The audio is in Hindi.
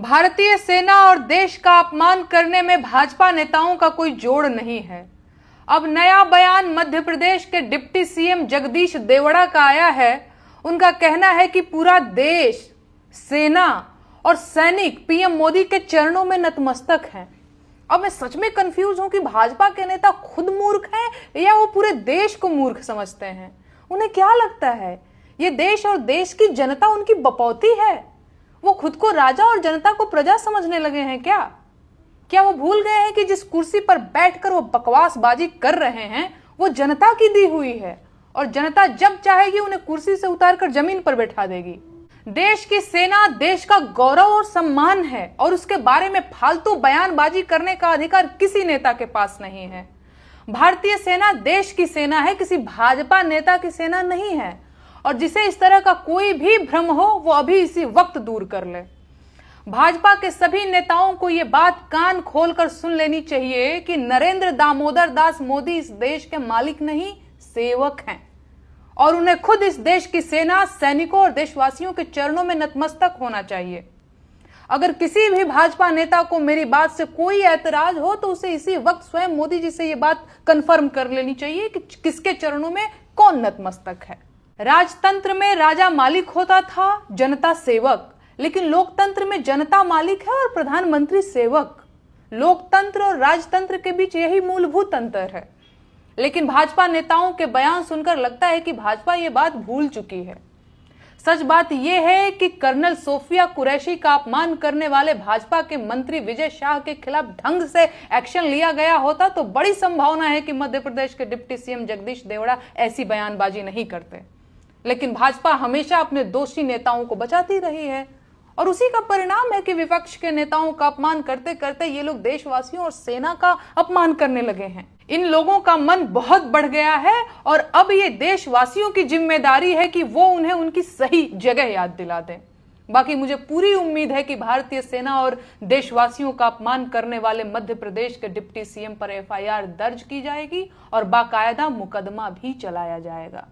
भारतीय सेना और देश का अपमान करने में भाजपा नेताओं का कोई जोड़ नहीं है। अब नया बयान मध्य प्रदेश के डिप्टी सीएम जगदीश देवड़ा का आया है। उनका कहना है कि पूरा देश, सेना और सैनिक पीएम मोदी के चरणों में नतमस्तक हैं। अब मैं सच में कंफ्यूज हूं कि भाजपा के नेता खुद मूर्ख हैं या वो पूरे देश को मूर्ख समझते हैं। उन्हें क्या लगता है ये देश और देश की जनता उनकी बपौती है? वो खुद को राजा और जनता को प्रजा समझने लगे हैं क्या वो भूल गए हैं कि जिस कुर्सी पर बैठकर वो बकवासबाजी कर रहे हैं वो जनता की दी हुई है और जनता जब चाहेगी उन्हें कुर्सी से उतारकर जमीन पर बैठा देगी। देश की सेना देश का गौरव और सम्मान है और उसके बारे में फालतू बयानबाजी करने का अधिकार किसी नेता के पास नहीं है। भारतीय सेना देश की सेना है, किसी भाजपा नेता की सेना नहीं है। और जिसे इस तरह का कोई भी भ्रम हो वो अभी इसी वक्त दूर कर ले। भाजपा के सभी नेताओं को यह बात कान खोलकर सुन लेनी चाहिए कि नरेंद्र दामोदर दास मोदी इस देश के मालिक नहीं, सेवक हैं और उन्हें खुद इस देश की सेना, सैनिकों और देशवासियों के चरणों में नतमस्तक होना चाहिए। अगर किसी भी भाजपा नेता को मेरी बात से कोई ऐतराज हो तो उसे इसी वक्त स्वयं मोदी जी से यह बात कंफर्म कर लेनी चाहिए कि किसके चरणों में कौन नतमस्तक है। राजतंत्र में राजा मालिक होता था, जनता सेवक, लेकिन लोकतंत्र में जनता मालिक है और प्रधानमंत्री सेवक। लोकतंत्र और राजतंत्र के बीच यही मूलभूत अंतर है। लेकिन भाजपा नेताओं के बयान सुनकर लगता है कि भाजपा ये बात भूल चुकी है। सच बात यह है कि कर्नल सोफिया कुरैशी का अपमान करने वाले भाजपा के मंत्री विजय शाह के खिलाफ ढंग से एक्शन लिया गया होता तो बड़ी संभावना है कि मध्य प्रदेश के डिप्टी सीएम जगदीश देवड़ा ऐसी बयानबाजी नहीं करते। लेकिन भाजपा हमेशा अपने दोषी नेताओं को बचाती रही है और उसी का परिणाम है कि विपक्ष के नेताओं का अपमान करते करते ये लोग देशवासियों और सेना का अपमान करने लगे हैं। इन लोगों का मन बहुत बढ़ गया है और अब ये देशवासियों की जिम्मेदारी है कि वो उन्हें उनकी सही जगह याद दिला दें। बाकी मुझे पूरी उम्मीद है कि भारतीय सेना और देशवासियों का अपमान करने वाले मध्य प्रदेश के डिप्टी सीएम पर एफआईआर दर्ज की जाएगी और बाकायदा मुकदमा भी चलाया जाएगा।